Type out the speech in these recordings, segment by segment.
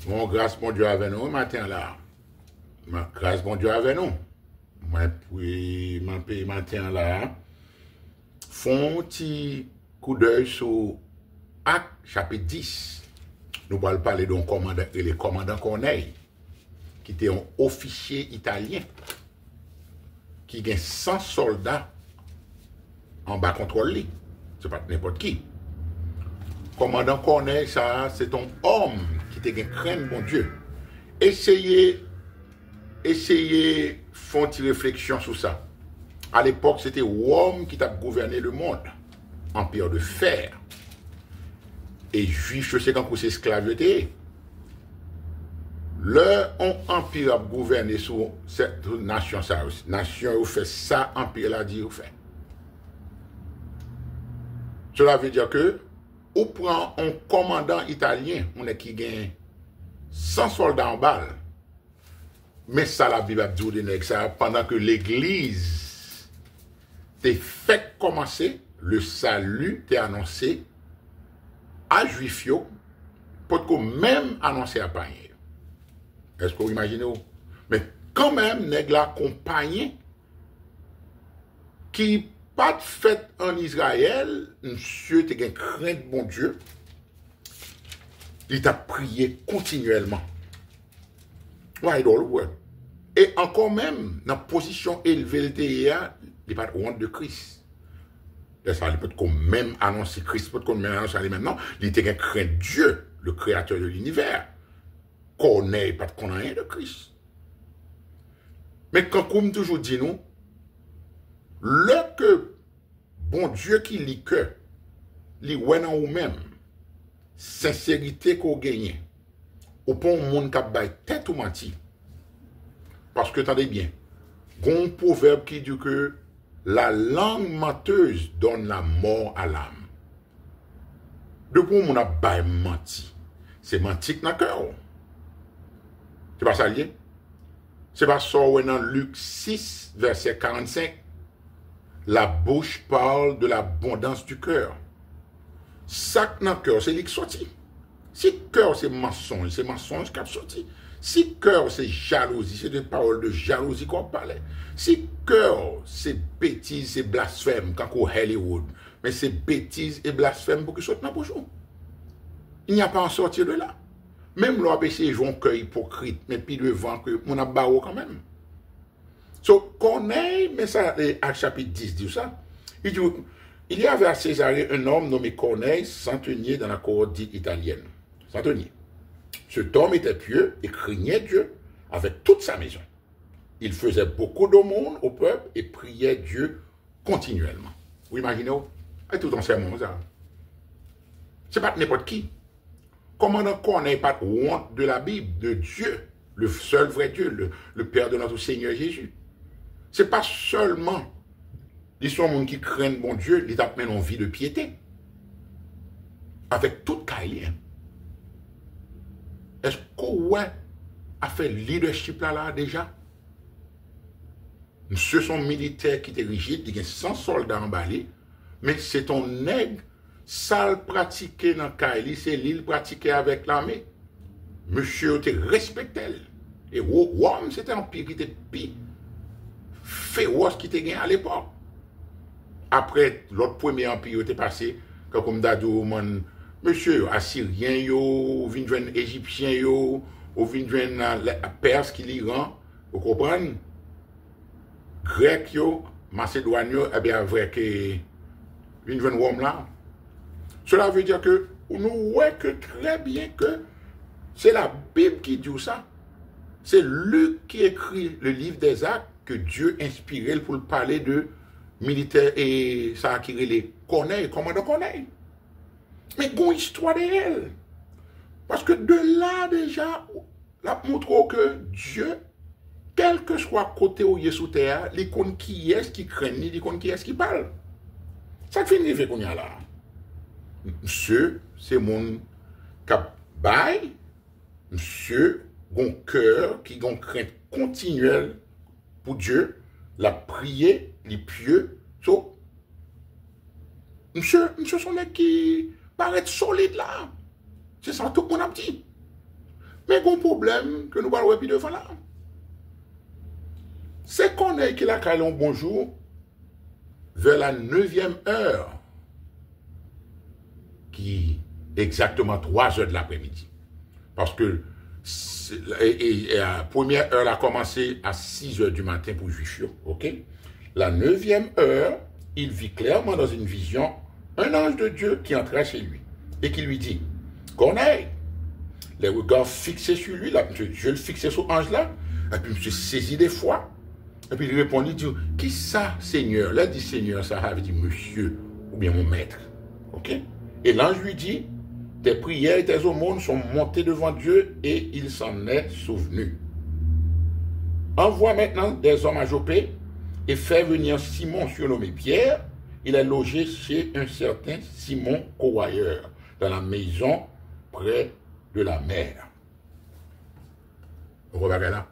Bon, grâce mon Dieu avec nous, matin là. Grâce mon Dieu avec nous. Moi, puis, mon pays matin là, font un petit coup d'œil sur Actes chapitre 10. Nous allons parler d'un commandant, et le commandant Corneille, qui était un officier italien, qui a 100 soldats en bas contrôle lui. C'est pas n'importe qui. Commandant Corneille, ça, c'est un homme qui te craint bon Dieu. Essayez, font une réflexion sur ça. À l'époque, c'était Rome qui t'a gouverné le monde. Empire de fer. Et juif, je sais quand c'est esclavité. Le empire a gouverné sur cette nation, ça aussi. Nation, vous fait ça, empire l'a dit, vous fait. Cela veut dire que, on prend un commandant italien, on est qui gagne 100 soldats en balle. Mais ça, la Bible a dit ça, pendant que l'église t'est fait commencer, le salut t'est annoncé à Juifio, pour qu'on même annoncé à Païen. Est-ce que vous imaginez? Mais quand même, nèg la compagnie qui pas de fait en Israël, monsieur te gen crainte bon Dieu, il t'a prié continuellement. Ouais, et encore même, dans la position élevée, il n'y a pas de honte de Christ. Ça, il peut même annoncer Christ, peut même annoncer lui-même. Non, il était craint Dieu, le créateur de l'univers. Connaît pas de rien de Christ. Mais quand comme toujours dit nous, le que bon Dieu qui lit que, li ouais dans vous-même, sincérité qu'on gagne, ou pas un monde qui a tête ou menti. Parce que, attendez bien, il y a un proverbe qui dit que la langue menteuse donne la mort à l'âme. Depuis qu'on a menti, c'est menti dans le cœur. C'est pas ça lié? C'est pas ça dans Luc 6, verset 45. La bouche parle de l'abondance du cœur. Ça dans le cœur, c'est lui qui sorti. Si le cœur c'est mensonge qui a sorti. Si le cœur c'est jalousie, c'est des paroles de jalousie qu'on parlait. Si le cœur c'est bêtise, c'est blasphème, quand on Hollywood, mais c'est bêtise et blasphème pour que sortent dans la bouche. Il n'y a pas en sortir de là. Même l'on essaie de jouer un cœur hypocrite, mais puis devant que mon a barreau quand même. So, Corneille, mais ça, à chapitre 10 dit ça. Il dit, il y avait à Césarée un homme nommé Corneille, centenier dans la cohorte dite italienne. Centenier. Cet homme était pieux et craignait Dieu avec toute sa maison. Il faisait beaucoup d'aumônes au peuple et priait Dieu continuellement. Vous imaginez? Et tout en sermon, ça. C'est pas n'importe qui. Comment on connaît pas honte de la Bible, de Dieu, le seul vrai Dieu, le Père de notre Seigneur Jésus. C'est pas seulement ils sont gens qui craignent bon Dieu, ils tapent une vie de piété. Avec toute carrière. Est-ce qu'on a fait leadership là déjà? Ce sont militaires qui étaient rigides, il y a 100 soldats emballés, mais c'est ton nègre, ça pratiqué dans Kaili, c'est l'île pratiqué avec l'armée. Monsieur était respecté. Et Rome, c'était un empire qui était pire, féroce qui était gagné à l'époque. Après, l'autre premier empire était passé, comme Dadou, monsieur, Assyrien, yo, Vindren Égyptien, yo, ou Vindren Perse qui l'Iran, vous comprenez? Grec, yo, Macédoine, eh bien, vrai que Vindren Rome là. Cela veut dire que nous voyons que très bien que c'est la Bible qui dit ça. C'est Luc qui écrit le livre des Actes que Dieu inspiré pour parler de militaires et ça a acquis les Corneille, commandant Corneille. Mais il y a une histoire de elle. Parce que de là déjà, la montre que Dieu, quel que soit côté où il est sous terre, il connaît qui est qui craint, il connaît qui est qui parle. Ça finit fait qu'on y a là. Monsieur, c'est mon cap bail. Monsieur, mon cœur qui a une crainte continuelle pour Dieu, la prière, les pieux. So, monsieur son mec qui paraît solide là. C'est ça tout le monde a dit. Mais il y a un problème que nous parlons plus devant là. C'est qu'on est qui la calon bonjour vers la 9e heure, qui est exactement 3 heures de l'après-midi. Parce que la première heure a commencé à 6 heures du matin pour Juifs. Ok? La 9e heure, il vit clairement dans une vision un ange de Dieu qui entra chez lui et qui lui dit, Corneille, les regards fixés sur lui, là, je le fixais sur l'ange là, et puis je me suis saisi des fois, et puis il répondit, il dit, qui ça, Seigneur? Là, il dit Seigneur, ça avait dit Monsieur, ou bien mon maître. Ok? Et l'ange lui dit, tes prières et tes aumônes sont montées devant Dieu et il s'en est souvenu. Envoie maintenant des hommes à Jopé et fais venir Simon surnommé Pierre. Il est logé chez un certain Simon Courroyeur, dans la maison près de la mer. Vous voyez là?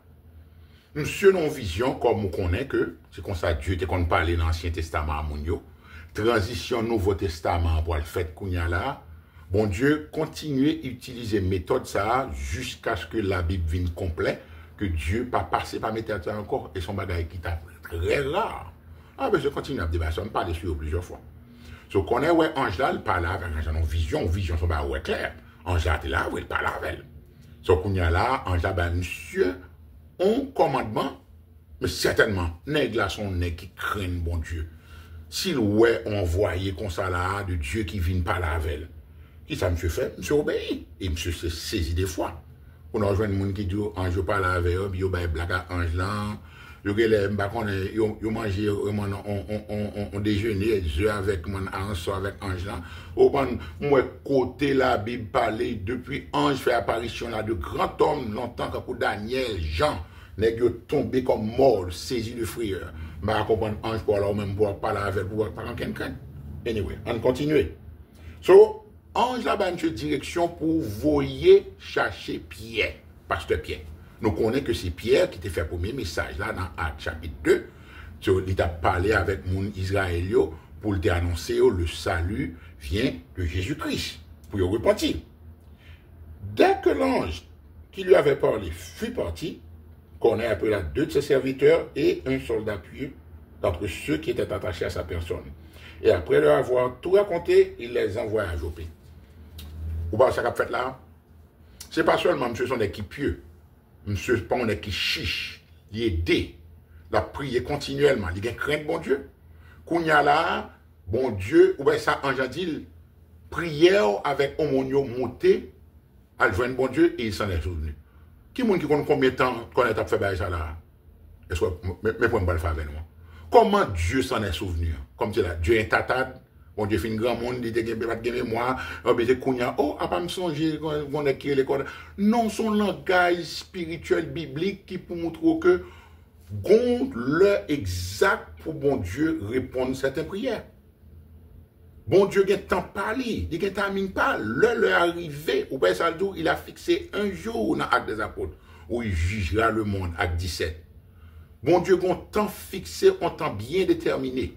Monsieur non vision, comme on connaît que, c'est comme ça Dieu, qu'on parlait dans l'Ancien Testament à Mounio, transition Nouveau Testament pour le fait qu'on y a là, bon Dieu continue à utiliser méthode ça jusqu'à ce que la Bible vienne complète, que Dieu pas passé par méthode ça encore, et son bagage qui est très rare. Ah ben je continue à débattre, ça me parle sur plusieurs fois. So qu'on est ouais ange là, il parle avec ange en vision son bagage ouais clair. Ange là, là, il parle avec elle. So qu'on y a là, ange là, ben monsieur, on commandement, mais certainement, nèg là son nèg qui craignent bon Dieu. S'il ouais on voyait comme ça là, de Dieu qui vient parler avec elle. Qui ça monsieur fait? Monsieur obéit. Et monsieur se saisit des fois. On a rejoint des gens qui disent, ange parle avec eux, puis ils ont blague à ange là. Ils mangé, on déjeuner, avec mon ange, avec ange là. Moi, côté la Bible parler, depuis ange fait apparition là, de grands hommes, longtemps, comme Daniel, Jean, n'est tombé comme mort, saisi de frayeur. Mais à comprendre ange pour alors même pour parler avec, pour parler quelqu'un. Anyway, on continue. So, ange là-bas, une direction pour voyer chercher Pierre, pasteur Pierre. Nous connaissons que c'est Pierre qui t'a fait le premier message là dans Actes chapitre 2. Il a parlé avec mon Israël pour lui annoncer le salut vient de Jésus-Christ, pour y repentir. Dès que l'ange qui lui avait parlé fut parti, qu'on a appelé 2 de ses serviteurs et un soldat pieux d'entre ceux qui étaient attachés à sa personne. Et après leur avoir tout raconté, il les envoie à Jopé. Vous voyez ce qu'a fait là? Ce n'est pas seulement monsieur son équipe pieux. Monsieur, pas on est qui chiche, il est dé, la prière continuellement, il a crainte bon Dieu. Qu'on y a là, bon Dieu, ou bien ça, en dit, prière avec homonio monté, à joindre bon Dieu, et il s'en est souvenu. Qui monde qui connaît combien de temps qu'on a fait ça là? Est-ce que, mais pour me faire avec nous? Comment Dieu s'en est souvenu? Comme c'est là, Dieu est tatade. Bon Dieu fait un grand monde, il était pas de mémoire, oh, à pas me songer, on est qui les codes. Non, son langage spirituel biblique qui pour montrer que gon l'heure exact pour bon Dieu répondre à certaines prières. Bon Dieu a temps parlé, il a temps pas, l'heure arrivé, ou bien ça il a fixé un jour dans l'acte des apôtres où il jugera le monde, acte 17. Bon Dieu a un temps fixé, un temps bien déterminé.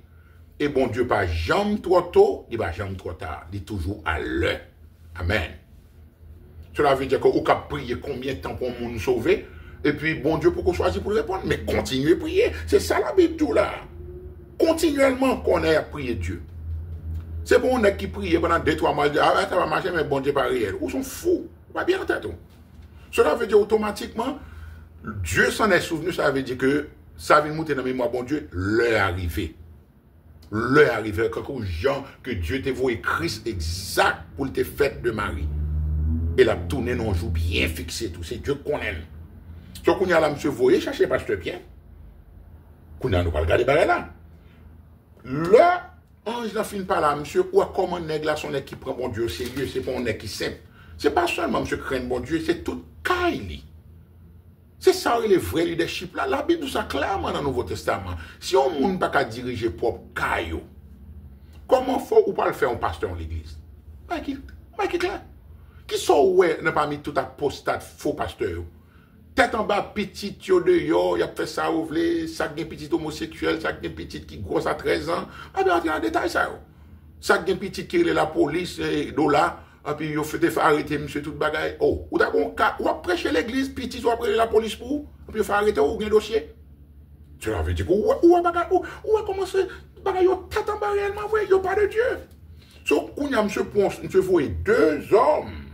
Et bon Dieu, pas jamais trop tôt, il va jamais trop tard. Il est toujours à l'heure. Amen. Cela veut dire qu'on peut prier combien de temps pour nous sauver. Et puis, bon Dieu, pourquoi choisir pour répondre? Mais continuez à prier. C'est ça la Bible tout là. Continuellement qu'on ait à prier Dieu. C'est bon, on est qui prie pendant 2-3 mois. Ah, ça va marcher, mais bon Dieu pas réel. Ou sont fous. Pas bien en tête. Cela veut dire automatiquement, Dieu s'en est souvenu. Ça veut dire que ça vient monter dans la mémoire, bon Dieu, l'heure arrivée. L'heure arrivée, quand Jean, que Dieu t'a voué Christ exact pour te fait de Marie. Et la tournée non joue bien fixé tout. C'est Dieu qu'on aime. So qu'on y a là, monsieur, voyez, cherchez pasteur Pierre. Qu'on y a, nous pas regarder par là. Là, ange n'a fini par là, monsieur, ou comment nègre là, son équipe prend bon Dieu au sérieux, c'est pas un équipe simple. C'est pas seulement monsieur craint bon Dieu, c'est tout Kaili. C'est ça le vrai leadership là. La Bible dit ça clairement dans le Nouveau Testament. Si on ne peut pas diriger propre caillou, comment faut ou pas le faire un pasteur en l'église? Qui clair? Qui sont ouais n'a pas mis tout apostat faux pasteur? Tête en bas petit yo de yo, il a fait ça ou vle, ça gen petit homosexuel, ça gen petit qui grosse à 13 ans. Ah bien entrer en détail ça. Ça gen petit qui est la police là et puis il fait arrêter monsieur tout bagaille. Oh, ou d'accord, ou à prêcher l'église, puis tu dois prêcher la police pour vous, et puis il faut arrêter ou un dossier. Tu l'avais dit, ou à commencer, bagaille, yo tatan réellement vrai, yo pas de Dieu. So, quand il y a monsieur Ponce, monsieur voyez deux hommes,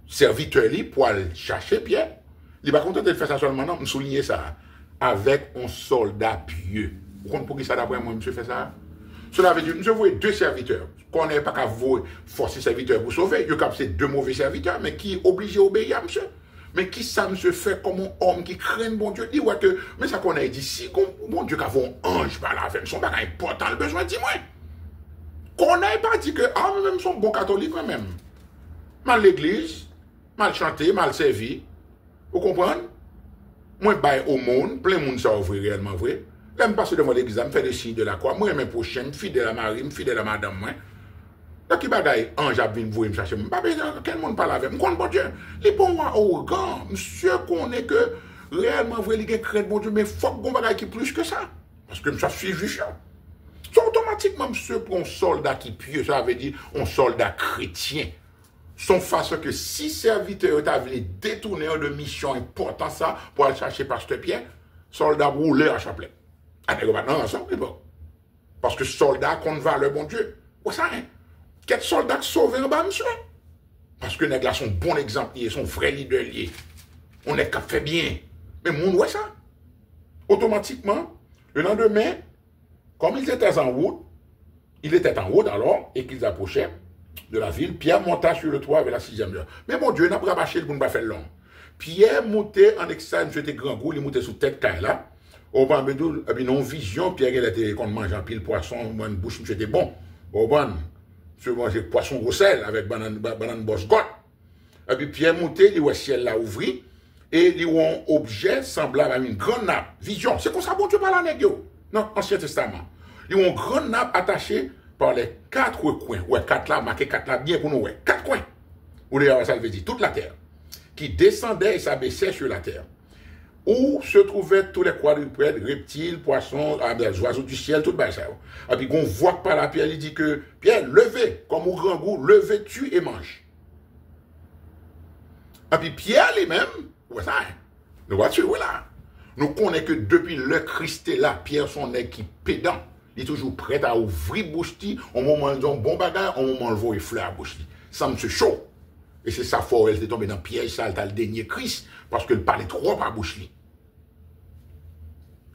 serviteurs pour aller chercher Pierre. Il n'est pas content de faire ça seulement, non, je souligner ça, avec un soldat pieux. Vous comprenez pour qui ça d'après moi, monsieur fait ça? Cela veut dire, nous avons deux serviteurs, qu'on n'est pas qu'à forcer serviteurs pour sauver, il y a c'est deux mauvais serviteurs, mais qui est obligé d'obéir à monsieur. Mais qui ça monsieur fait comme un homme qui craint bon Dieu, dit ouais que, mais ça qu'on a dit, si bon Dieu qu'avant un ange par là, son bagage important, le besoin, dis-moi. Qu'on n'a pas dit que, ah, même son bon catholique, quand même. Mal l'église, mal chanté, mal servi. Vous comprenez? Moi, bail au monde, plein de monde ça ouvre réellement vrai. Là, je passe devant l'église, je fais le signe de la croix. Moi, même prochain, fidèle à Marie, fidèle à madame, moi. Là, qui bagaille, ange a venu vous me chercher. Quel monde parle avec moi? Bon Dieu, les bons arrogants, monsieur connaît que réellement vrai, il y a crainte, bon Dieu, mais faut qu'on bagaille qui plus que ça. Parce que je suis juge. So, automatiquement, monsieur, pour un soldat qui pieux, ça veut dire un soldat chrétien. Son face que si serviteur avaient détourné de mission importante ça pour aller chercher Pasteur Pierre, soldat roulé à chapelet. Ah, mais non, ça, c'est bon. Parce que soldat compte valeur, bon Dieu. Où ça, hein? Quel soldat sauvé en bas, monsieur? Parce que nèg là son bon exemple, il est son vrai leader lié. On est qu'à fait bien. Mais mon ouais ça. Automatiquement, le lendemain, comme ils étaient en route, alors, et qu'ils approchaient de la ville, Pierre monta sur le toit vers la 6e heure. Mais mon Dieu, n'a pas rabâché pour ne pas faire long. Pierre montait en extase, c'était grand goût, il montait sous tête caille là. Au ban bedou, et puis non vision, Pierre il était qu'on mange en pile poisson, une bouche c'était bon. Au ban, je mangeais poisson gros sel avec banane bosse gotte. Et puis Pierre montait, il voit ciel là ouvri et il voit un objet semblable à une grande nappe. Vision, c'est comme ça bon Dieu parle à nèg yo. Non, Ancien Testament. Il voit une grande nappe attachée par les quatre coins. Ouais, quatre là, marqué quatre là bien pour nous ouais. Quatre coins. Ou d'ailleurs ça veut dire toute la terre qui descendait et s'abaissait sur la terre. Où se trouvaient tous les quadrupèdes, reptiles, poissons, oiseaux du ciel, tout ça. Et puis, on voit par la Pierre, il dit que, Pierre, levez, comme au grand goût, levez, tue et mange. Et puis, Pierre lui-même, ouais, ça, nous voiture, là. Nous connaissons que depuis le Christ est là, Pierre, son nez qui pédant, il est toujours prêt à ouvrir bouche, au moment où on bon bagage, au moment où on voit fleur à bouche. Ça me chaud. Et c'est ça, fort, elle est tombée dans le piège, ça, elle a le dernier Christ, parce qu'elle parlait trop à bouche.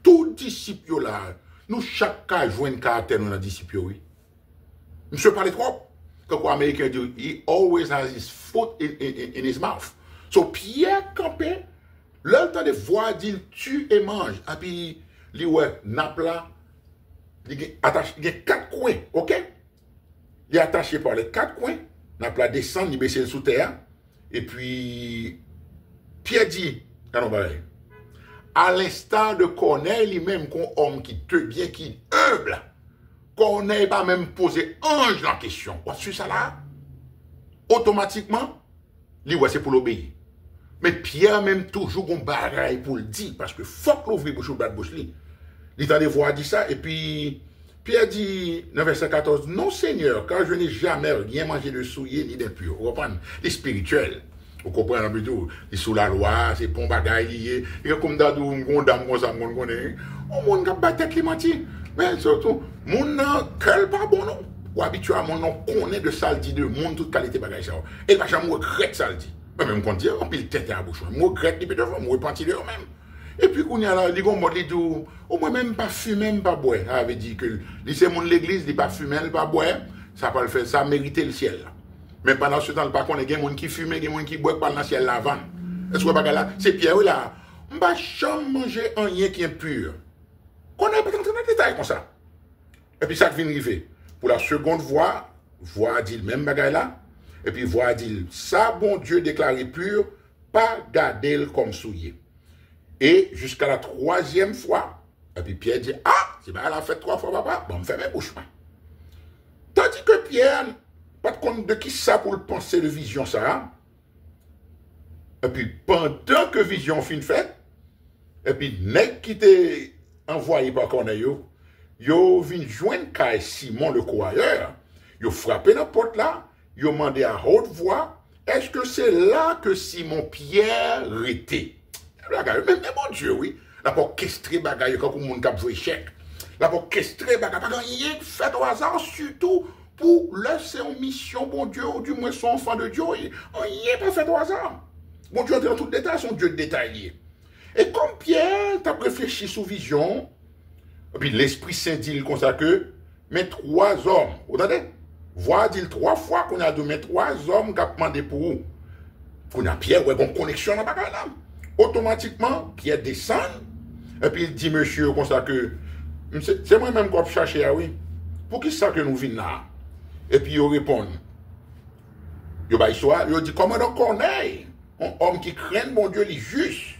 Tout disciple là, nous, chaque cas, jouons un caractère dans le disciple, oui. Monsieur parlait trop. Quand l'Américain dit, he always has his foot in his mouth. So, Pierre campé, le temps de voir, dit, tue et mange. Et puis, il ouais, nappe là, il y a quatre coins, ok? Il est attaché par les quatre coins. N'a pas descendre, il baisse sous terre. Et puis, Pierre dit, à l'instar de Corneille, lui-même, qu'on homme qui te bien, qui humble, Corneille pas même posé ange en question. Voici ça là, automatiquement, lui, c'est pour l'obéir. Mais Pierre même toujours un bagaille pour le dire, parce que faut que l'ouvrir bouche ou bas de bouche. Il t'a des voix dit ça, et puis, Pierre dit, dans verset 14, non Seigneur, car je n'ai jamais rien mangé de souillé ni d'impur. Vous comprenez? Les spirituels. Vous comprenez? Les sous la loi, c'est bon bagaille lié. Et comme d'adou, on dame, on s'en connaît. On monde qui bat tête clémentine. Mais surtout, mon nom, quel pas bon nom. Ou habituellement, on connaît de saldi de monde, toute qualité bagaille ça. Et il va jamais regretter saldi. Même quand on dit, on peut le tête à la bouche. Moi, regrette depuis devant, moi, repentir de eux-mêmes. Et puis, quand il y a là, les gars, ils disent, au moins, même pas fumer, même pas boire. Ça veut dire que, c'est mon l'église, il pas fumer, il pas boire. Ça peut le faire, ça mérite le ciel. Mais pendant ce temps, par contre, il y a des gens qui fument, il y a des gens qui boivent par le ciel l'avant. Est-ce que vous voyez là? C'est Pierre, là. On ne va jamais manger un rien qui est impur. Qu'on n'a pas dans le détail comme ça. Et puis, ça vient arriver. Pour la seconde voix dit le même bagaille là. Et puis, voix dit, ça, bon Dieu déclaré pur, pas garder comme souillé. Et jusqu'à la troisième fois, et puis Pierre dit, ah, c'est bien, elle a fait 3 fois, papa, bon, me fait mes bouches. Tandis que Pierre, pas de compte de qui ça pour le penser de vision, ça. Et puis, pendant que vision fin fait, et puis, nèg qui t'est envoyé par Corneille, yo vient joindre Simon le croyeur, Ils ont frappé dans la porte là, ils ont demandé à haute voix, est-ce que c'est là que Simon-Pierre était? Mais mon Dieu, oui. La pour orchestrer bagaille quand on a joué échec. La pour orchestrer bagaille, rien fait au hasard, surtout pour laisser en mission, bon Dieu, ou du moins son enfant de Dieu, il n'est pas fait au hasard. Bon Dieu, dans tout le détail, son Dieu détaillé. Et comme Pierre t'a réfléchi sous vision, et puis l'Esprit Saint dit comme ça que, mais 3 hommes, vous entendez? Voir dit 3 fois qu'on a donné 3 hommes qui ont demandé pour vous. Qu'on a Pierre, ouais, bon connexion dans la bagaille là. Automatiquement, Pierre descend, et puis il dit, monsieur, comme ça que, c'est moi-même qui vais chercher, ah oui. Pour qui ça que nous venons là? Et puis il répond, il dit, comment on connaît un homme qui craint mon Dieu, il juste,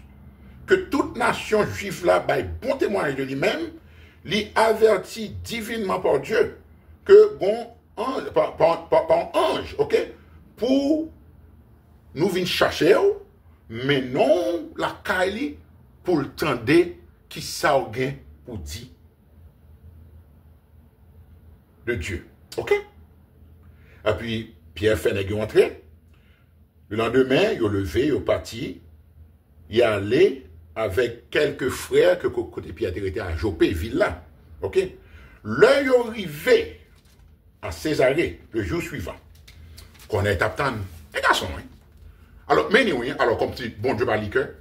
que toute nation juive là, bon témoignage de lui-même, lui avertit divinement par Dieu, que bon ange, par un ange, ok, pour nous venir chercher, mais non la caille pour le tendre qui ça pour dire de Dieu. Ok? Et puis, Pierre fait nègre entrer. Le lendemain, il a levé, il est parti. Il est allé avec quelques frères que côté Pierre était à Jopé, ville là. Ok? Là, il est arrivé à Césarée le jour suivant. Qu'on est à un garçon, hein? Alors, mais anyway, alors comme tu bon Dieu parle que,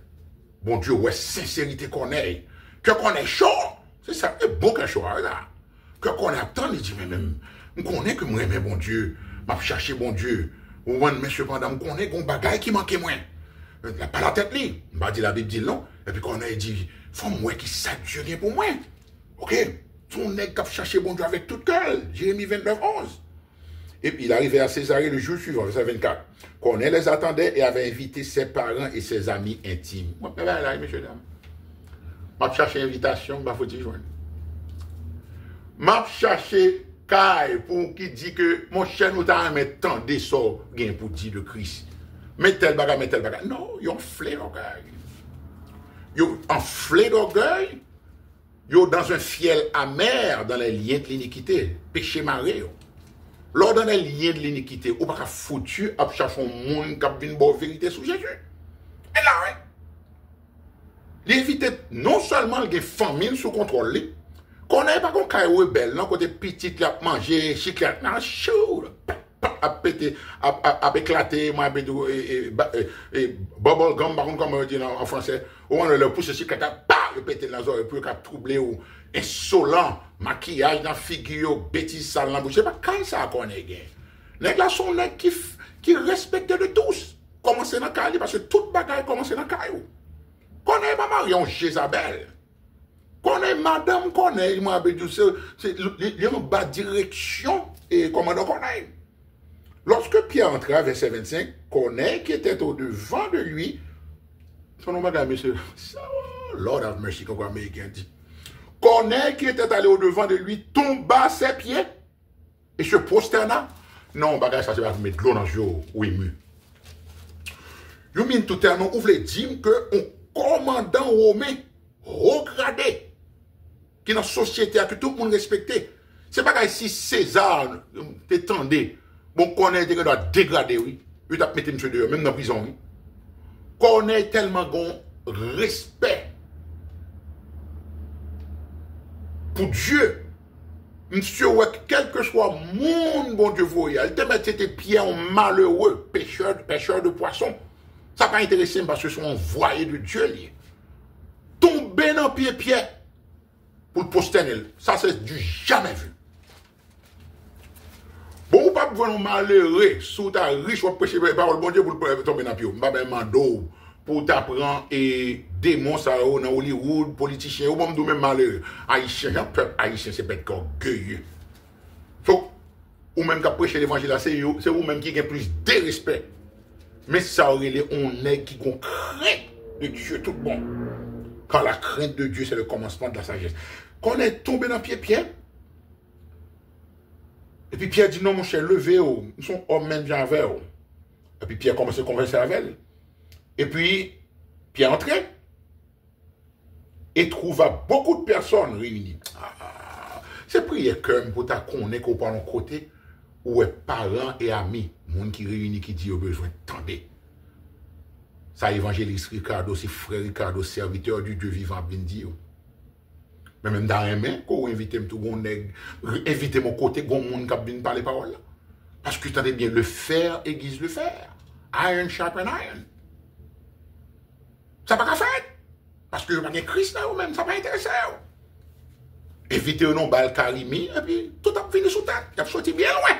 bon Dieu, ouais, sincérité qu'on est, que qu'on est chaud, c'est ça, c'est beau qu'un chaud, là. Que qu'on est attend, il dit, mais même, on connaît que moi, mais bon Dieu, m'a cherché bon Dieu, ou mais cependant, on connaît qu'on bagaille qui manquait moins. Pas la tête, li, m'a dit la Bible dit non, et puis qu'on a dit, faut moi qui ça Dieu vient pour moi. Ok, ton nègre qui a cherché bon Dieu avec tout cœur, Jérémie 29, 11. Et puis il arrivait à Césarée le jour suivant, verset 24. Qu'on les attendait et avait invité ses parents et ses amis intimes. Moi, là, messieurs, dames. Je cherche invitation, je faut joindre. Je cherche Kai pour qui dit que mon cher nous t'a mis tant d'essor pour dire de Christ. Mais tel bagage. Non, ils ont flé d'orgueil. Ils ont enflé d'orgueil. Ils ont dans un fiel amer dans les liens de l'iniquité. Péché maré. Lors dans les liens de l'iniquité, ou pas foutu à chercher un monde qui a une bonne vérité sur Jésus. Et là, hein? L'éviter non seulement les familles sous contrôle, qu'on n'ait pas qu'on caille rebelle, non, côté petit, qui a mangé, chiclette, non, chaud, à péter, à éclater, bubble gum, par contre, comme on dit en français, où on le pousse chiclette, le péter dans les oreilles, pour qu'il troublé ou insolent, maquillage dans la figure, bêtise sale dans la bouche. C'est pas quand ça qu'on est gagné. Les gars sont là qui respectent de tous. Commencez dans le caillou, parce que toute bagaille commence dans le caillou. Qu'on est pas Marion Jézabel. Qu'on est madame, qu'on est, moi, c'est une bas direction et commandant qu'on est. Lorsque Pierre entra, verset 25, qu'on est qui était au-devant de lui, son nom, madame, monsieur, Lord have mercy, comme l'Américain dit. Qu'on est qui était allé au-devant de lui, tomba à ses pieds et se prosterna. Non, bagage, ça, c'est pas mettre de l'eau dans le jeu ou ému. Vous mine tout à l'heure, vous voulez dire que un commandant romain regradé, qui dans la société, que tout le monde respectait. C'est pas si César t'étendait, bon, qu'on est doit dégrader, oui. Il t'a mis monsieur dehors, même dans la prison, oui. Qu'on est tellement bon respect pour Dieu. Monsieur, quel que soit monde, bon Dieu, voyez, elle te mettait tes pieds en malheureux, pêcheur de poissons. Ça n'a pas intéressé parce que ce sont envoyés de Dieu. Tomber dans pied pour le posterner. Ça, c'est du jamais vu. Bon, ou pas pour malheureux, sous ta riche, ou prêcher la parole, bon Dieu, pour tomber dans pied. Pas même mando pour t'apprendre et démons ça dans Hollywood, politiciens, ou même malheureux. Haïtien, peuple haïtien, c'est bête orgueilleux. Ou même qui prêcher l'évangile, c'est vous-même qui avez plus de respect. Mais ça aurait les on est qui ont crainte de Dieu tout bon. Quand la crainte de Dieu, c'est le commencement de la sagesse. Quand on est tombé dans Pierre, et puis Pierre dit non, mon cher, levez-vous. Nous sommes hommes même bien avec vous. Et puis Pierre commence à converser avec elle. Et puis, Pierre entrait et trouva beaucoup de personnes réunies. C'est prier comme pour ta connaître qu'on parle en côté. ou est parents et amis, monde qui réunit, qui dit au besoin, tendez. Ça, évangéliste Ricardo, c'est frère Ricardo, serviteur du Dieu vivant, bien dit. Mais même dans un main, quand vous invitez tout le monde, invitez mon côté, bon monde qui vient parler parole. Parce que tenez bien, le fer aiguise le fer. Iron sharpen iron. Ça n'a pas qu'à faire. Parce que vous n'avez pas Christ là, ou même, ça n'a pas intéressé. Invitez non bal Karimi, et puis tout a fini sous tête. Il a sorti bien loin.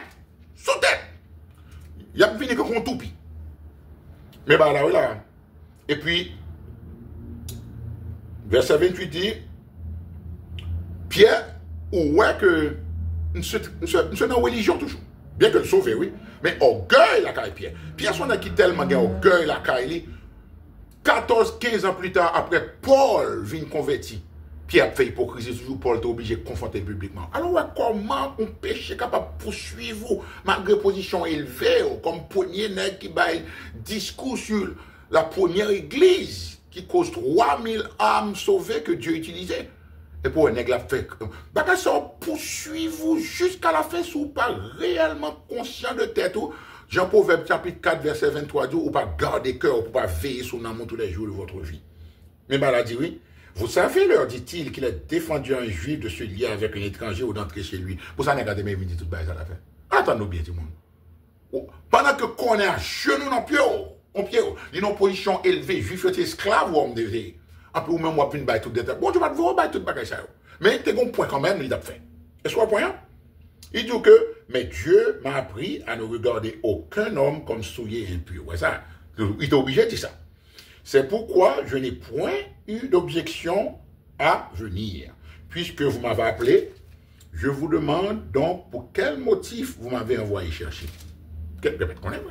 Sous tête. Il a fini comme un toupie. Mais bah là, oui, là. Et puis, verset 28 dit, Pierre, ou ouais que nous sommes dans la religion toujours. Bien que le sauver, oui. Mais orgueil la caille Pierre. Pierre son a qui tellement orgueil la caille. 14-15 ans plus tard, après Paul vient converti. Pierre a fait hypocrisie, toujours Paul est obligé de confronter publiquement. Alors, ouais, comment un péché capable de poursuivre malgré position élevée, comme premier nègre qui baille discours sur la première église qui cause 3000 âmes sauvées que Dieu utilisait. Et pour un nègre la fait, bah, ça poursuivre jusqu'à la fin si vous pas réellement conscient de tête. Jean Proverbe chapitre 4, verset 23 dit, ou pas garder cœur, ou pas veiller sur l'amour tous les jours de votre vie. Mais bah, là dit oui. Vous savez, leur dit-il, qu'il a défendu un juif de se lier avec un étranger ou d'entrer chez lui. Pour ça, on a gardé mes midi tout bas à la fin. Attendez-nous bien, tout le monde. Pendant que qu'on est à genoux dans le pied, il y a une position élevée, juif est esclave ou homme de vie. Après, ou même, moi, puis une baille toute détail. Bon, tu vas te voir, baille toute bagaille ça. Mais, tu as un point quand même, il a fait. Est-ce qu'on a un point? Il dit que, mais Dieu m'a appris à ne regarder aucun homme comme souillé et impur. Ouais, ça. Il est obligé de dire ça. C'est pourquoi je n'ai point eu d'objection à venir. Puisque vous m'avez appelé, je vous demande donc pour quel motif vous m'avez envoyé chercher. Répète, qu'on est,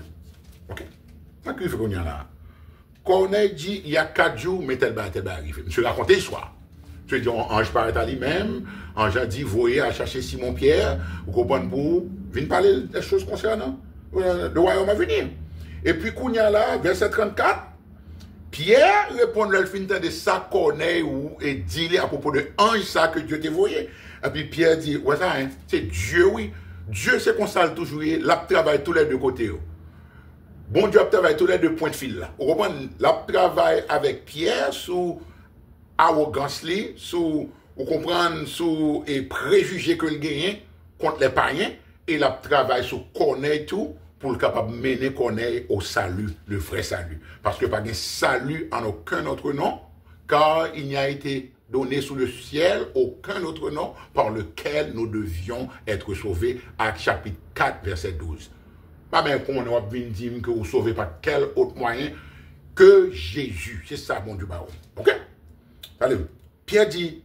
ok. Donc, il faut qu'on y a là. Qu'on ait dit, il y a 4 jours, mais tel bas arrivé. Monsieur raconté l'histoire. Monsieur dit, ange paraît à lui-même, ange a dit, voyez à chercher Simon-Pierre, vous comprenez pour, venez parler des choses concernant le royaume à venir. Et puis, qu'on y a là, verset 34, Pierre répond le fin de ça connaît ou et dit à propos de ange ça que Dieu t'a envoyé. Et puis Pierre dit ouais ça hein, c'est Dieu oui. Dieu c'est qu'on ça toujours l'a travaille tous les deux côtés. Bon Dieu travaille tous les deux points de fil là. Vous comprenez l'a travaille avec Pierre sous arrogance li, sous vous comprenez sous et préjugés que le gagne contre les païens et l'a travaille sous connaît tout pour le capable de mener qu'on ait au salut, le vrai salut. Parce que pas de salut en aucun autre nom, car il n'y a été donné sous le ciel aucun autre nom par lequel nous devions être sauvés. Actes chapitre 4, verset 12. Pas même qu'on a dit que vous ne sauvez pas quel autre moyen que Jésus. C'est ça, mon Dieu, baron. Ok? Allez, Pierre dit,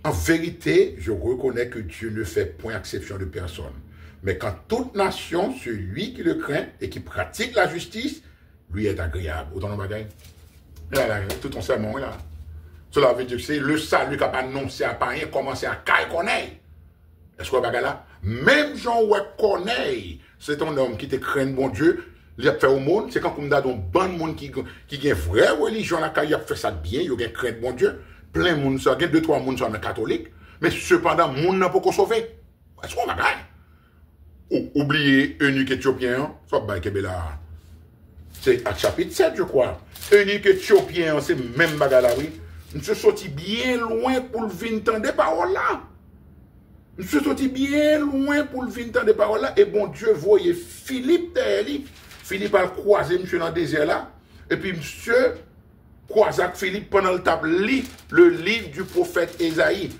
en vérité, je reconnais que Dieu ne fait point exception de personne. Mais quand toute nation, celui qui le craint et qui pratique la justice, lui est agréable. Autant de bagaille. Là, tout ton sermon là. Cela veut dire que c'est le salut qui a annoncé à païen, commencer à caille connaître. Est-ce que vous bagaille là? Même Jean ouais connaît, c'est un homme qui te craint bon Dieu, il a fait au monde, c'est quand on a un bon monde qui a une vraie religion, là, il a fait ça bien, il a craint bon Dieu. Plein de monde, ça, il y a 2-3 monde sont catholiques, mais cependant, le monde n'a pas sauvé. Est-ce qu'on bagaille? Oubliez eunuque éthiopien, soit Baïkebela. C'est à chapitre 7, je crois. Eunuque éthiopien, c'est même bagalari. Nous sommes sortis bien loin pour le vingt ans des paroles là. Nous sommes sortis bien loin pour le vingt ans des paroles là. Et bon Dieu, voyez Philippe Terli. Philippe a croisé monsieur dans le désert là. Et puis monsieur croise avec Philippe pendant le table lit le livre du prophète Ésaïe.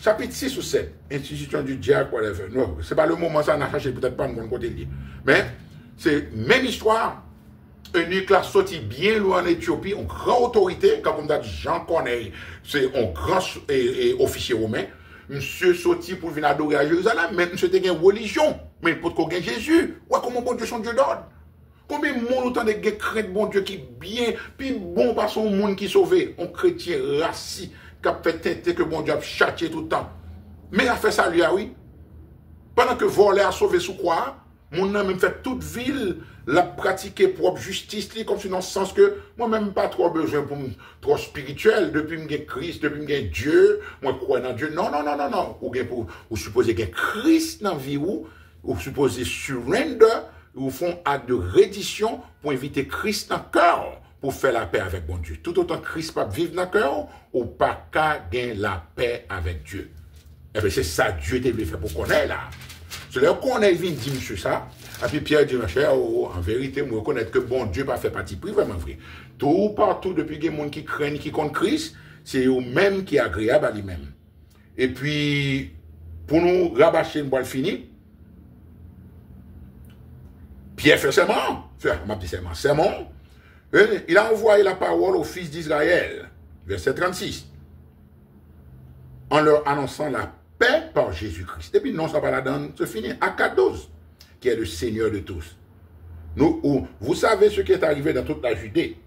Chapitre 6 ou 7, institution du diable, whatever. Non, ce n'est pas le moment, ça n'a cherché peut-être pas mon côté lié. Mais c'est même histoire. Eunuque là sorti bien loin en Éthiopie, une grande autorité, comme on a dit Jean Corneille, c'est un grand officier romain. Monsieur sorti pour venir adorer à Jérusalem, mais monsieur était une religion, mais pour qu'on gagne Jésus. Ouais, comment bon Dieu son Dieu d'ordre? Combien de monde autant de crainte bon Dieu qui bien, puis bon par son monde qui sauvé, un chrétien raciste. Qui a fait tenter que bon Dieu a châtié tout le temps. Mais il a fait ça lui, oui. Pendant que voler a sauvé sous quoi, Mon nan même fait toute ville la pratiquer propre justice li, comme si dans le sens que moi même pas trop besoin pour trop spirituel depuis me Christ, depuis me Dieu, moi crois dans Dieu. Non non non non non, ou supposez que Christ dans vie ou supposez surrender ou font acte de reddition pour inviter Christ dans le cœur pour faire la paix avec bon Dieu. Tout autant Christ pas vivre dans le cœur ou pas qu'à gagner la paix avec Dieu. Et bien c'est ça Dieu t'a fait pour qu'on est là. C'est là qu'on est venu dire monsieur ça. Et puis Pierre dit, en vérité, moi reconnaître que bon Dieu pas fait partie pris, vraiment vrai. Tout partout, depuis qu'il y a des gens qui craignent, qui comptent Christ, c'est eux-mêmes qui sont agréables à lui-même. Et puis, pour nous rabâcher une boîte finie, Pierre fait serment. Serment. Il a envoyé la parole aux fils d'Israël. Verset 36. En leur annonçant la paix par Jésus-Christ. Et puis, non, ça va la donner, c'est fini. Akados, qui est le Seigneur de tous. Vous savez ce qui est arrivé dans toute la Judée.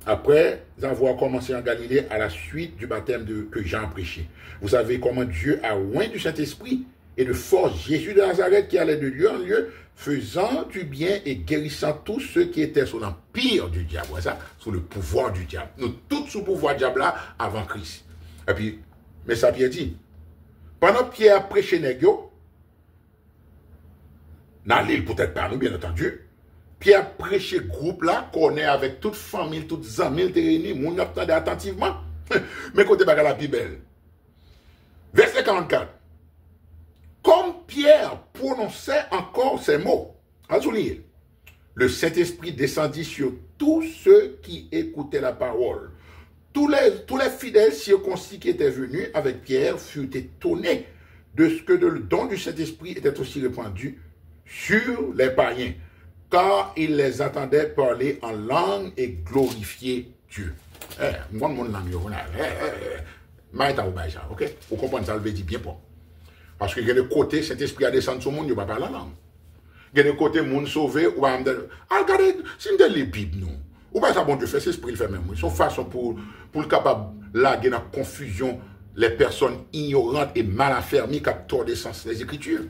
Après avoir commencé en Galilée à la suite du baptême que Jean a prêché. Vous savez comment Dieu a oint du Saint-Esprit et de force Jésus de Nazareth qui allait de lieu en lieu, faisant du bien et guérissant tous ceux qui étaient sous l'empire du diable. Ça, sous le pouvoir du diable. Nous tous sous le pouvoir du diable là avant Christ. Et puis, mais ça Pierre dit, pendant que Pierre prêchait Négio, dans l'île peut-être pas nous, bien entendu, Pierre prêchait groupe là, qu'on est avec toute famille, toutes amis, réunis, moun attendait attentivement. Mais côté bagarre la plus belle. Verset 44. Comme Pierre prononçait encore ces mots, le Saint-Esprit descendit sur tous ceux qui écoutaient la parole. Tous les fidèles circoncis qui étaient venus avec Pierre furent étonnés de ce que le don du Saint-Esprit était aussi répandu sur les païens, car ils les entendaient parler en langue et glorifier Dieu. Ok? Vous comprenez ça, le veut dire bien pas. Parce que le côté, cet esprit a descendu sur le monde, il ne va pas parler la langue. Il y a le côté, monde sauvé, ou va me dire, regardez, c'est une des Bibles, nous. Ou pas ça, bon Dieu fait, c'est l'esprit, il fait même. Ils sont façon pour le capable, là, il y a une confusion, les personnes ignorantes et mal affermies qui ont des sens des Écritures.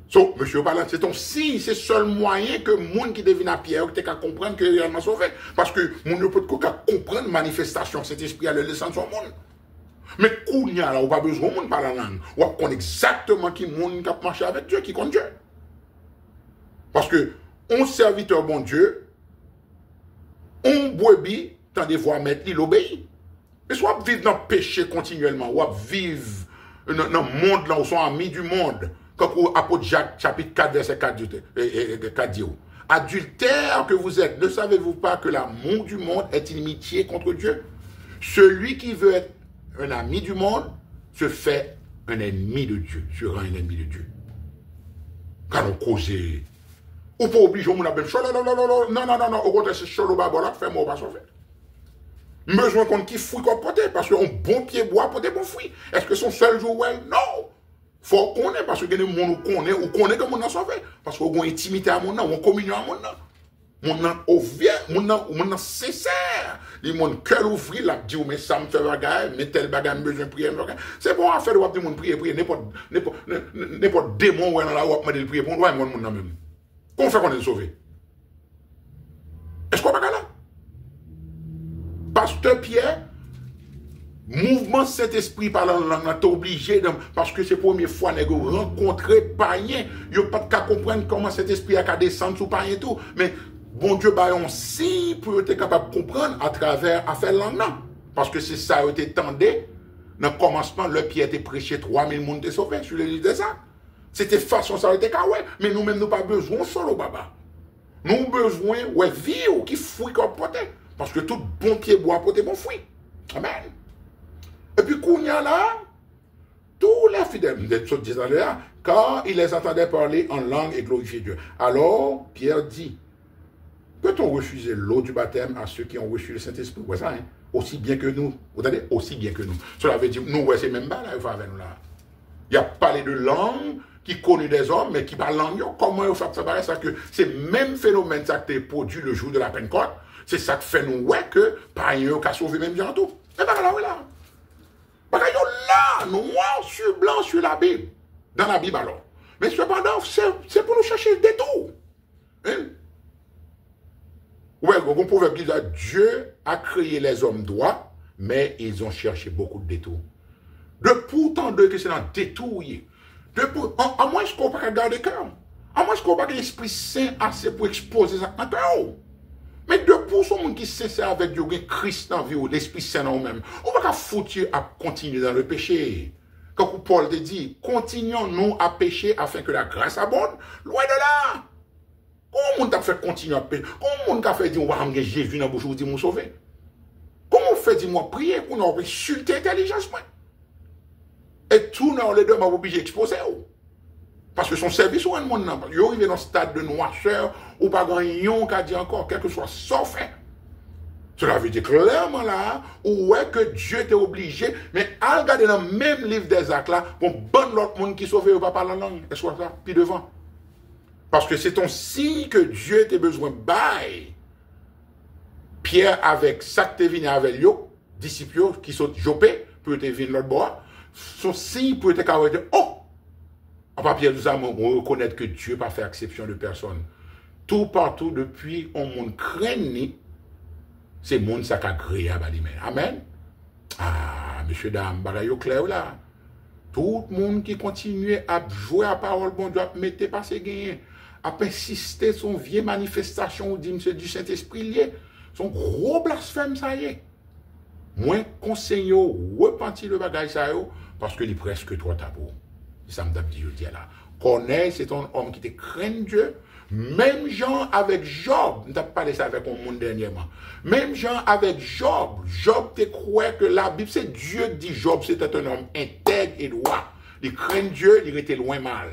So, monsieur Balan, c'est ton signe, c'est le seul moyen que le monde qui devine à Pierre, qui qu'à comprendre que réellement sauvé. Parce que mon ne peut pas comprendre manifestation, cet esprit à le descendre sur le monde. Mais quand il y a là, on n'a pas besoin de parler la langue. On connaît exactement qui monde qui a marché avec Dieu, qui compte Dieu. Parce que, on serviteur bon Dieu, on brebis, tant des voix mettre, il obéit. Mais soit vivre dans le péché continuellement, ou vivre dans le monde là où sont amis du monde. Comme apôtre Jacques, chapitre 4, verset 4 dit. Adultère que vous êtes, ne savez-vous pas que l'amour du monde est inimitié contre Dieu? Celui qui veut être un ami du monde se fait un ennemi de Dieu, se rend un ennemi de Dieu. Quand on cause, ou pas obliger mon appel, non, au contraire, c'est chaud, fais-moi pas sauver. Besoin qu'on qui fouille qu'on porte, parce qu'un bon pied bois porte bon fruit. Est-ce que son seul jour, ouais? Non! Faut qu'on ait, parce que les gens ou connaît que mon nom sauvé. Parce qu'on a intimité à mon nom, on communion à mon nom. Mon nom ouvert, mon nom sincère. Les gens cœur ouvert, là, dit, mais ça me fait bagaille, mais tel bagaille, besoin de prier. C'est bon à faire, on va prier, n'importe démon, ouais, là, on va prier, pour moi, mon nom même. Comment fait qu'on est sauvé? Est-ce qu'on va là? Pasteur Pierre, mouvement Saint-Esprit par la langue, t'es obligé, parce que c'est la première fois que vous rencontrez païen, il n'y a pas de cas comprendre comment cet esprit a descendre sous païen et tout, mais bon Dieu, bah, on si pour être capable de comprendre à travers à faire langue, parce que c'est ça, été tendé, dans le commencement, le Pierre était prêché, 3000 personnes étaient sauvés sur les livres de ça. C'était façon, ça a été ouais, mais nous-mêmes, nous pas besoin solo, baba. Nous avons besoin, ouais, vivre qui fouille comme pote, parce que tout bon pied bois pote bon fruit. Amen. Et puis, quand il y a là, tous les fidèles, car ils les entendaient parler en langue et glorifier Dieu. Alors, Pierre dit, peut-on refuser l'eau du baptême à ceux qui ont reçu le Saint-Esprit? Ouais, ça, hein? Aussi bien que nous. Vous entendez? Aussi bien que nous. Cela veut dire, nous, ouais, c'est même pas là, il faut avec nous là. Il y a parlé de langue qui connaît des hommes, mais qui parle langue. Comment il fait ça? Ça que c'est le même phénomène ça qui est produit le jour de la Pentecôte. C'est ça qui fait nous, ouais, que pas un qui a sauvé même bien tout. Et bien là, oui, là. Parce que là, noir sur blanc sur la Bible. Dans la Bible alors. Mais cependant, c'est pour nous chercher le détour. Hein? Ouais, on pouvait dire Dieu a créé les hommes droits, mais ils ont cherché beaucoup de détours. De pourtant de que c'est dans détourner. À moins qu'on ne peut pas garder le cœur. À moins qu'on ne peut pas l'Esprit Saint assez pour exposer ça dans le cœur. Mais de pour ce monde qui est sincère avec Dieu, Christ dans la vie, l'Esprit Saint dans nous-mêmes, on ne va pas foutre à continuer dans le péché. Quand Paul te dit, continuons-nous à pécher afin que la grâce abonde, loin de là. Comment on t'a fait continuer à pécher? Comment on t'a fait dire, on va ramener Jésus dans la bouche, vous dire, vous sauver? Comment on fait, dis-moi, prier pour nous insulter l'intelligence, moi? Et tout, nous, les deux, m'a obligé d'exposer. Parce que son service, ou un monde, il arrive dans le stade de noirceur, ou pas grand yon qui a dit encore, quel que soit son fait. Cela veut dire clairement là, où est que Dieu était obligé, mais à regarder dans le même livre des actes là, pour bon l'autre monde qui sauve, pas parler la langue, et soit ça, puis devant. Parce que c'est un signe que Dieu était besoin de bail. Pierre avec ça que venu avec lui, disciples qui sont Jopé, pour te venir l'autre bord, son signe pour te dire, oh! En papier, nous allons reconnaître que Dieu n'a pas fait exception de personne. Tout partout, depuis, on monde craigne, c'est le monde qui a créé à Balimé. Amen. Ah, monsieur, dame, bagaille clair là. Tout le monde qui continue à jouer à la parole, bon Dieu, à mettre pas ses gains, à insister son vieille manifestation du Saint-Esprit lié. Son gros blasphème, ça y est. Moi, conseille, repentir le bagage, ça y est, parce que il est presque trop tabou. Ça me dit, je dis là. Connaît, c'est un homme qui te craint Dieu. Même gens avec Job, nous avons parlé ça avec un monde dernièrement. Même gens avec Job. Job te croit que la Bible, c'est Dieu qui dit Job, c'était un homme intègre et droit. Il craint Dieu, il était loin mal.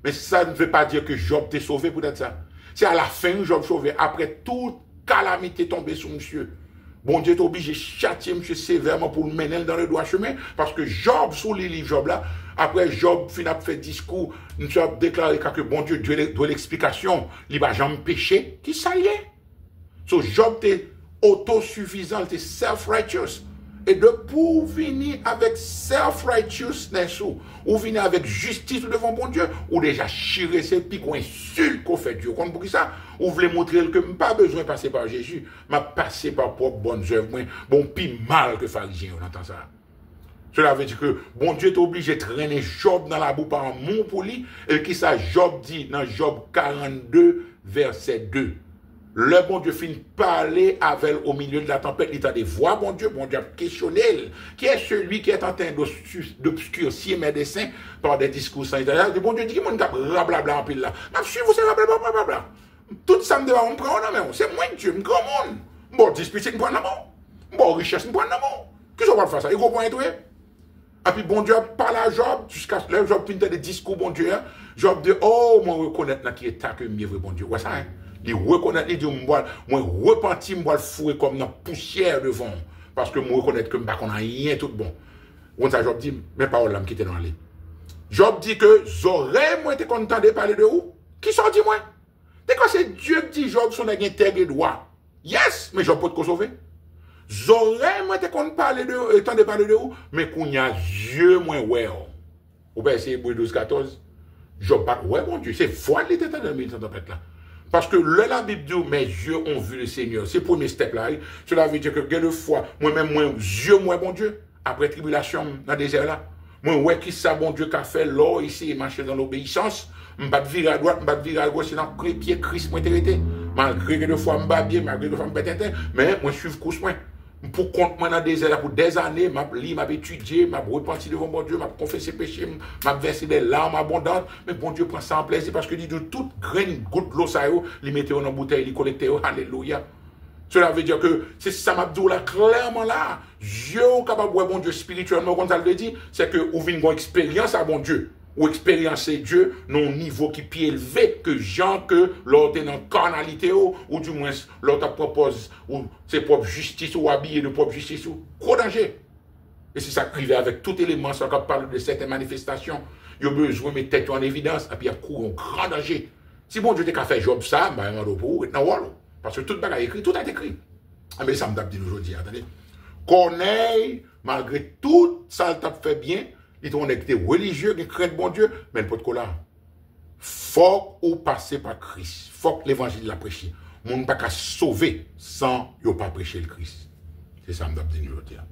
Mais ça ne veut pas dire que Job t'est sauvé pour être ça. C'est à la fin que Job sauvé. Après toute calamité tombée sur monsieur. Bon Dieu est obligé de châtier monsieur sévèrement pour le mener dans le droit chemin. Parce que Job, sous les livres Job là, après Job a fait discours, nous avons déclaré que bon Dieu doit l'explication, il va jamais pécher, qui ça y est. So Job était autosuffisant, était self-righteous. Et de pour venir avec self-righteousness, ou venir avec justice devant bon Dieu, ou déjà chirer ses pics, ou insulte qu'on fait Dieu. Comme pour ça, ou voulez montrer que je n'ai pas besoin de passer par Jésus, mais passer par propre bonnes œuvres, bon, pis mal que pharisien, on entend ça. Cela veut dire que bon Dieu est obligé de traîner Job dans la boue par un mot pour lui, et qui ça Job dit dans Job 42, verset 2. Le bon Dieu finit parler avec au milieu de la tempête, il a des voix, bon Dieu a questionné, qui est celui qui est en train d'obscurcir mes desseins par des discours sans intérêt. Bon Dieu dit qu'il m'a blablabla en pile là. Je vous sais blablabla. Tout ça me devant on prend en main. C'est moi Dieu, un grand monde. Bon, dispute, me prend en main. Bon, richesse, me prend en main. Qu'est-ce qu'on va faire ça? Il comprend tout. Et puis bon Dieu parle à Job, jusqu'à ce que Job finit des discours, bon Dieu. Job dit, oh, moi reconnaître qui est ta que mieux, bon Dieu. Ouais, ça, hein? Il reconnaît, il dit, moi repentir, moi le fouet comme dans la poussière devant. Parce que moi reconnaître que je n'ai rien tout bon. On ça, Job dit, mes paroles là, me quitter dans l'allée. Job dit que j'aurais, moi, été content de parler de où? Qui s'en dit, moi? Dès que c'est Dieu qui dit, Job, son intègre et droit. Yes, mais Job peut te sauver. J'aurais, moi, été content de parler de où? Mais qu'on y a Dieu, moi, ouais. Ou bien, c'est 12, 14. Job pas, ouais, mon Dieu, c'est foi de l'état dans le milieu de tempête là. Parce que la Bible dit, mes yeux ont vu le Seigneur. C'est le premier step là. Cela veut dire que quelquefois, moi-même, moi, yeux, moi, bon Dieu, après tribulation dans le désert là, moi, ouais, qui ça, bon Dieu, qu'a fait l'or ici et marcher dans l'obéissance, je ne vais pas virer à droite, je ne vais pas virer à gauche, c'est dans le pied Christ, moi, malgré que des fois, je me bien, malgré que des fois, je me bête, mais moi, je suis course, moi. Pour compte moi dans le désert là, pour des années, m'a étudié, m'a repenti devant mon Dieu, m'a confessé péché, m'a versé des larmes abondantes, mais bon Dieu prend ça en plaisir parce que dit de toute graine goutte de l'eau ça il mettait dans bouteille, il collectait, alléluia. Cela veut dire que c'est ça m'a dit là clairement là, Dieu capable de bon Dieu spirituellement comme ça le dit, c'est que ou vient une expérience à bon Dieu. Ou expériencer Dieu non niveau qui plus élevé que Jean que l'autre est dans carnalité ou du moins l'autre propose ou ses propres justice ou habillé de propre justice ou gros danger. Et c'est ça qui privé avec tout élément ça quand parle de certaines manifestations, il y a besoin de mettre tête en évidence et puis il y a un grand danger. Si bon Dieu t'a fait Job ça, ben on pour dans wall parce que tout bagage écrit, tout a été écrit. Mais ça me t'a dit aujourd'hui, attendez. Connaît malgré tout ça t'a fait bien. Il est religieux, il craint bon Dieu, mais il peut être là. faut ou passer par Christ. Faut que l'évangile la prêcher. Mon pas qu'à sauver sans yo pas prêcher le Christ. C'est ça me doit dire.